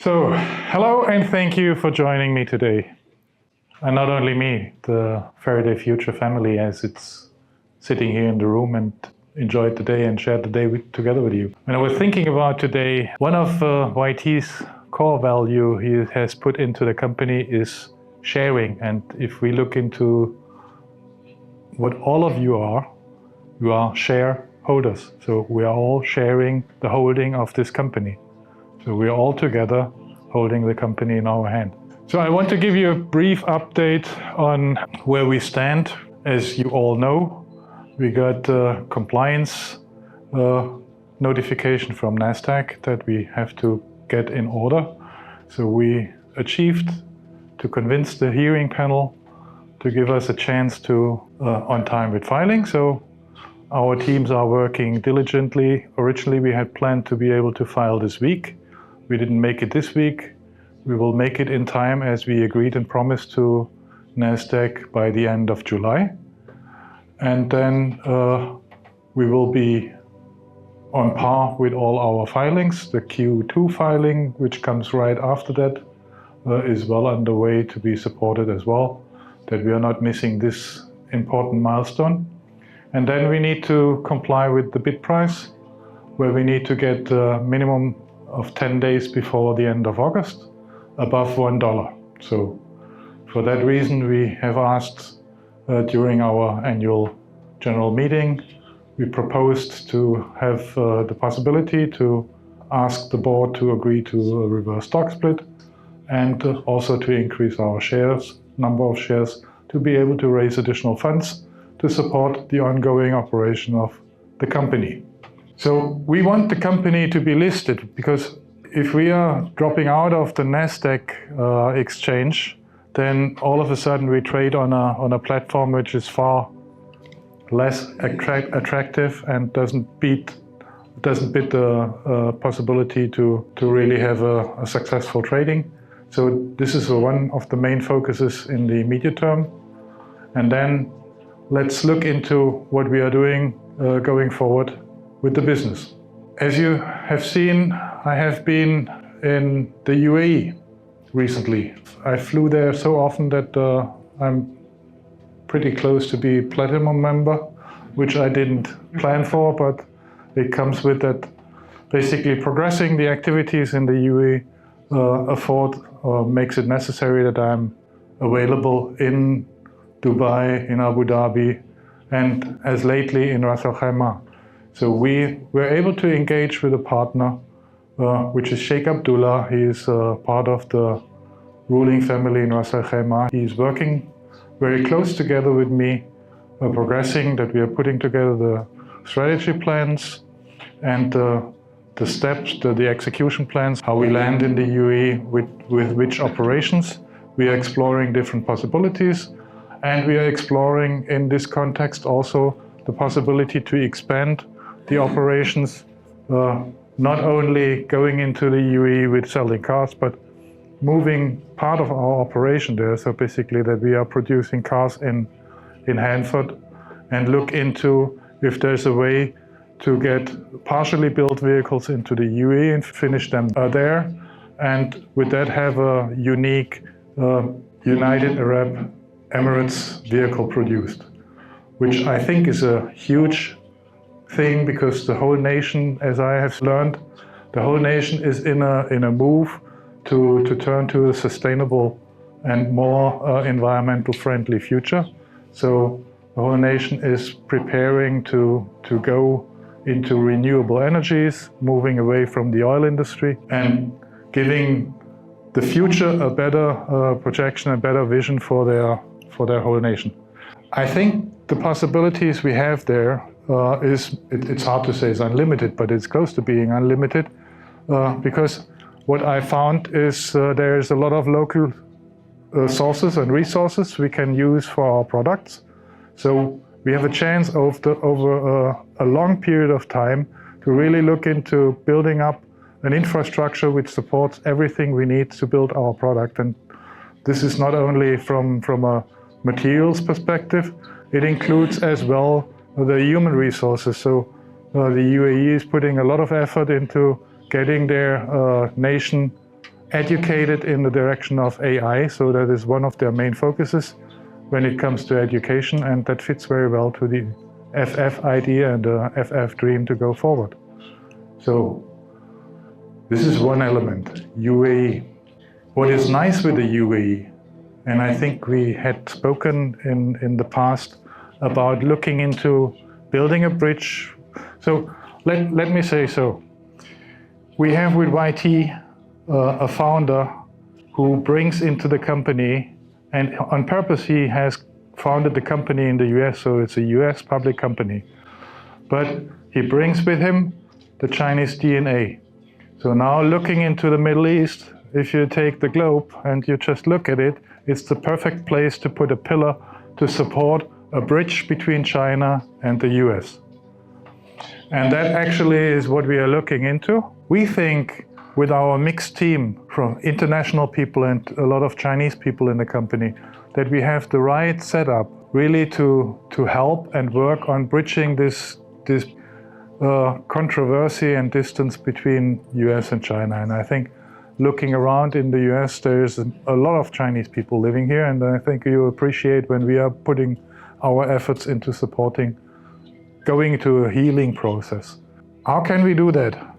So, hello and thank you for joining me today. And not only me, the Faraday Future family, as it's sitting here in the room and enjoyed the day and shared the day together with you. When I was thinking about today, one of YT's core value he has put into the company is sharing. And if we look into what all of you are shareholders. So we are all sharing the holding of this company. So we are all together holding the company in our hand. So I want to give you a brief update on where we stand. As you all know, we got compliance notification from NASDAQ that we have to get in order. So we achieved to convince the hearing panel to give us a chance to on time with filing. So our teams are working diligently. Originally, we had planned to be able to file this week. We didn't make it this week. We will make it in time as we agreed and promised to NASDAQ by the end of July. And then we will be on par with all our filings. The Q2 filing, which comes right after that, is well underway to be supported as well, that we are not missing this important milestone. And then we need to comply with the bid price, where we need to get a minimum of 10 days before the end of August, above $1. So for that reason, we have asked during our annual general meeting, we proposed to have the possibility to ask the board to agree to a reverse stock split and also to increase our number of shares to be able to raise additional funds to support the ongoing operation of the company. So we want the company to be listed, because if we are dropping out of the NASDAQ exchange, then all of a sudden we trade on a platform which is far less attractive and doesn't bid the possibility to really have a successful trading. So this is one of the main focuses in the immediate term. And then let's look into what we are doing going forward with the business. As you have seen, I have been in the UAE recently. I flew there so often that I'm pretty close to be platinum member, which I didn't plan for, but it comes with that. Basically progressing the activities in the UAE makes it necessary that I'm available in Dubai, in Abu Dhabi, and as lately in Ras Al Khaimah. So we were able to engage with a partner, which is Sheikh Abdullah. He is part of the ruling family in Ras Al Khaimah. He is working very close together with me, progressing that we are putting together the strategy plans and the steps, the execution plans, how we land in the UAE with which operations. We are exploring different possibilities, and we are exploring in this context also the possibility to expand the operations, not only going into the UAE with selling cars, but moving part of our operation there. So basically that we are producing cars in Hanford, and look into if there's a way to get partially built vehicles into the UAE and finish them there. And with that have a unique United Arab Emirates vehicle produced, which I think is a huge thing, because the whole nation, as I have learned, the whole nation is in a move to turn to a sustainable and more environmental friendly future. So the whole nation is preparing to go into renewable energies, moving away from the oil industry, and giving the future a better projection, a better vision for their whole nation. I think the possibilities we have there it's hard to say it's unlimited, but it's close to being unlimited, because what I found is there's a lot of local sources and resources we can use for our products. So we have a chance over a long period of time to really look into building up an infrastructure which supports everything we need to build our product. And this is not only from a materials perspective, it includes as well the human resources. So the UAE is putting a lot of effort into getting their nation educated in the direction of AI, so that is one of their main focuses when it comes to education, and that fits very well to the FF idea and the FF dream to go forward. So this is one element, UAE. What is nice with the UAE, and I think we had spoken in the past about looking into building a bridge. So let me say so. We have with YT a founder who brings into the company, and on purpose he has founded the company in the US, so it's a US public company. But he brings with him the Chinese DNA. So now looking into the Middle East, if you take the globe and you just look at it, it's the perfect place to put a pillar to support a bridge between China and the US. And that actually is what we are looking into. We think with our mixed team from international people and a lot of Chinese people in the company, that we have the right setup really to help and work on bridging this controversy and distance between US and China. And I think looking around in the US, there is a lot of Chinese people living here, and I think you appreciate when we are putting our efforts into supporting going to a healing process. How can we do that?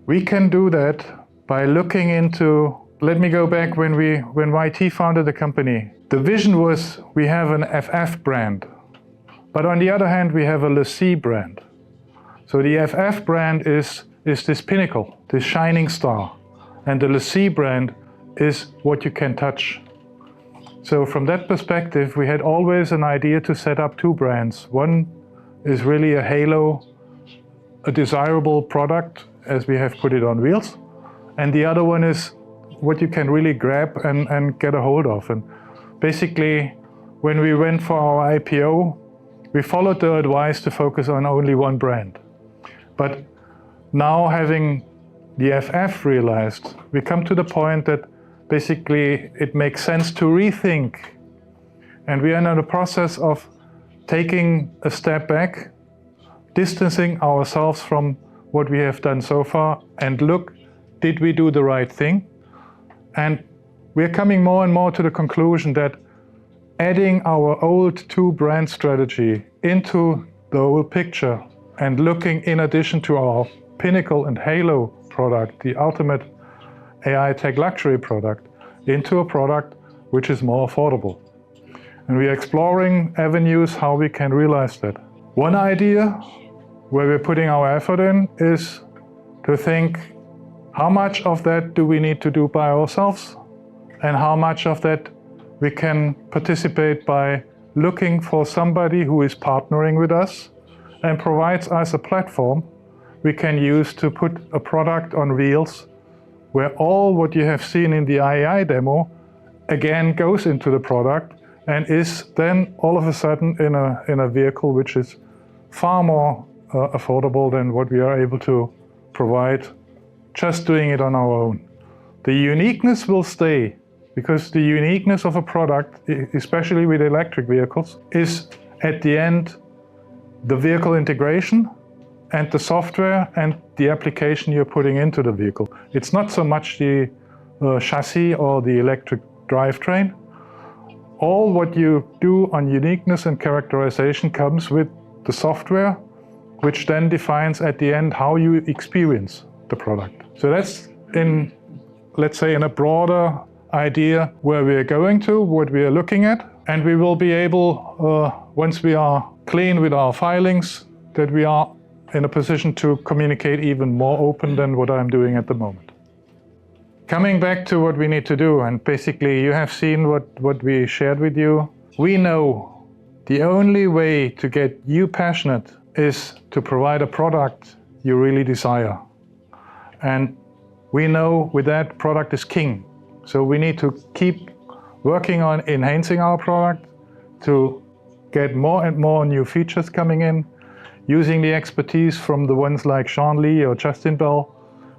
We can do that by looking into, let me go back when YT founded the company. The vision was we have an FF brand, but on the other hand, we have a Le C brand. So the FF brand is this pinnacle, this shining star. And the Le C brand is what you can touch. So from that perspective, we had always an idea to set up two brands. One is really a halo, a desirable product, as we have put it on wheels. And the other one is what you can really grab and get a hold of. And basically, when we went for our IPO, we followed the advice to focus on only one brand. But now having the FF realized, we come to the point that basically it makes sense to rethink. And we are in the process of taking a step back, distancing ourselves from what we have done so far, and look, did we do the right thing? And we're coming more and more to the conclusion that adding our old two-brand strategy into the whole picture and looking in addition to our pinnacle and halo product, the ultimate AI tech luxury product, into a product which is more affordable. And we are exploring avenues how we can realize that. One idea where we're putting our effort in is to think, how much of that do we need to do by ourselves? And how much of that we can participate by looking for somebody who is partnering with us and provides us a platform we can use to put a product on wheels where all what you have seen in the IAI demo again goes into the product and is then all of a sudden in a vehicle which is far more affordable than what we are able to provide just doing it on our own. The uniqueness will stay, because the uniqueness of a product, especially with electric vehicles, is at the end the vehicle integration and the software and the application you're putting into the vehicle. It's not so much the chassis or the electric drivetrain. All what you do on uniqueness and characterization comes with the software, which then defines at the end how you experience the product. So that's in, let's say, in a broader idea where we are going to, what we are looking at, and we will be able, once we are clean with our filings, that we are in a position to communicate even more open than what I'm doing at the moment. Coming back to what we need to do, and basically you have seen what we shared with you. We know the only way to get you passionate is to provide a product you really desire. And we know with that, product is king. So we need to keep working on enhancing our product to get more and more new features coming in, using the expertise from the ones like Sean Lee or Justin Bell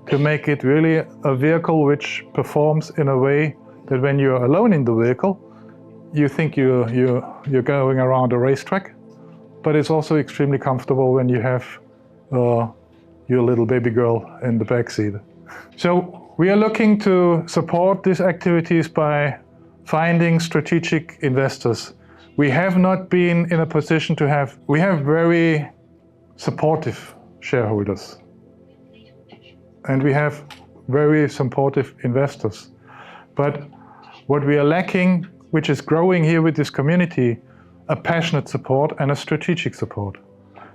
to make it really a vehicle which performs in a way that when you're alone in the vehicle, you think you're going around a racetrack, but it's also extremely comfortable when you have your little baby girl in the back seat. So We are looking to support these activities by finding strategic investors. We have not been in a position to have, we have very supportive shareholders and we have very supportive investors. But what we are lacking, which is growing here with this community, a passionate support and a strategic support.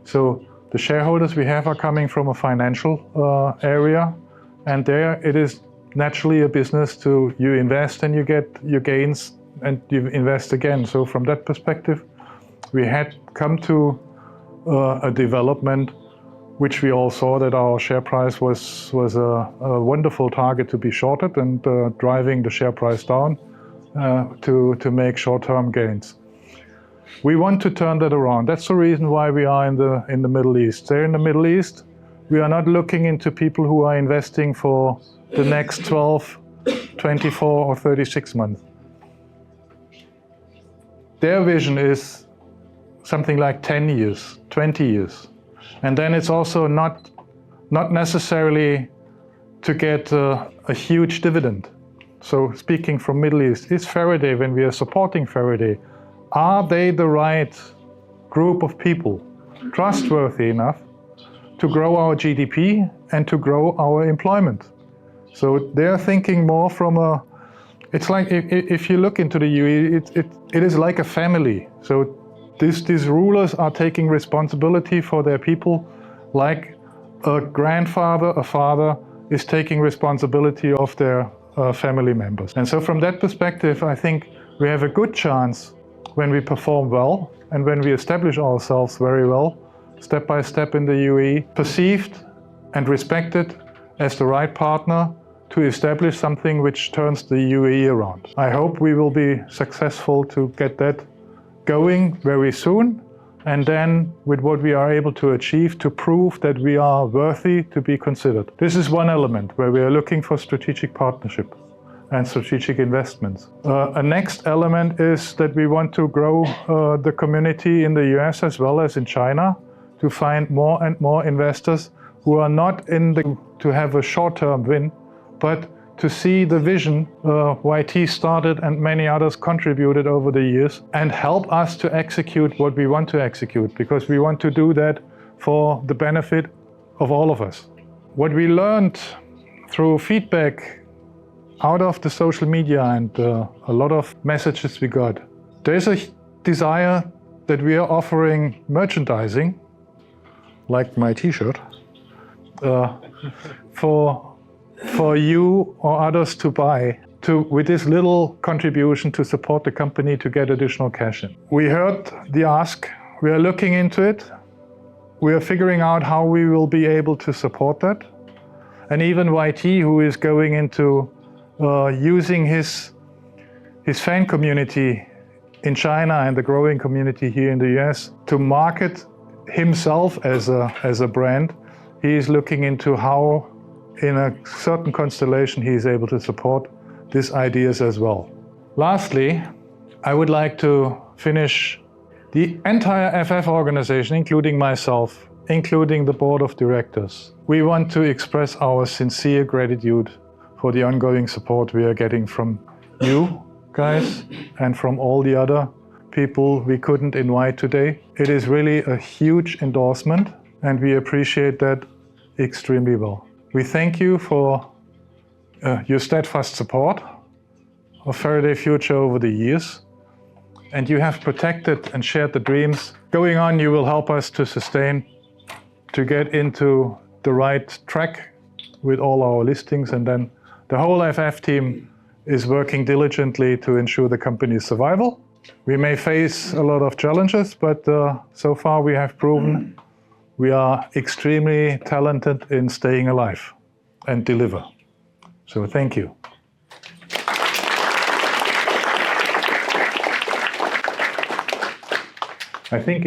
So the shareholders we have are coming from a financial area, and there it is naturally a business to you invest and you get your gains and you invest again. So from that perspective, we had come to a development which we all saw that our share price was a wonderful target to be shorted and driving the share price down to make short-term gains. We want to turn that around. That's the reason why we are in the Middle East. There in the Middle East, we are not looking into people who are investing for the next 12, 24 or 36 months. Their vision is something like 10 years, 20 years. And then it's also not necessarily to get a huge dividend. So speaking from Middle East, is Faraday, when we are supporting Faraday, are they the right group of people, trustworthy enough to grow our GDP and to grow our employment? So they're thinking more from a, it's like if you look into the UAE, it is like a family. So these rulers are taking responsibility for their people like a grandfather, a father is taking responsibility of their family members. And so from that perspective, I think we have a good chance when we perform well and when we establish ourselves very well, step by step in the UAE, perceived and respected as the right partner to establish something which turns the UAE around. I hope we will be successful to get that going very soon, and then with what we are able to achieve to prove that we are worthy to be considered. This is one element where we are looking for strategic partnership and strategic investments. A next element is that we want to grow the community in the US as well as in China to find more and more investors who are not in to have a short-term win, but to see the vision YT started and many others contributed over the years and help us to execute what we want to execute, because we want to do that for the benefit of all of us. What we learned through feedback out of the social media and a lot of messages we got, there's a desire that we are offering merchandising, like my t-shirt, for you or others to buy with this little contribution to support the company to get additional cash in. We heard the ask, we are looking into it, we are figuring out how we will be able to support that. And even YT, who is going into using his fan community in China and the growing community here in the US to market himself as a brand, he is looking into how in a certain constellation he is able to support these ideas as well. Lastly, I would like to finish the entire FF organization, including myself, including the board of directors. We want to express our sincere gratitude for the ongoing support we are getting from you guys and from all the other people we couldn't invite today. It is really a huge endorsement and we appreciate that extremely well. We thank you for your steadfast support of Faraday Future over the years, and you have protected and shared the dreams. Going on, you will help us to sustain, to get into the right track with all our listings, and then the whole FF team is working diligently to ensure the company's survival. We may face a lot of challenges, but so far we have proven we are extremely talented in staying alive and deliver. So thank you. I think it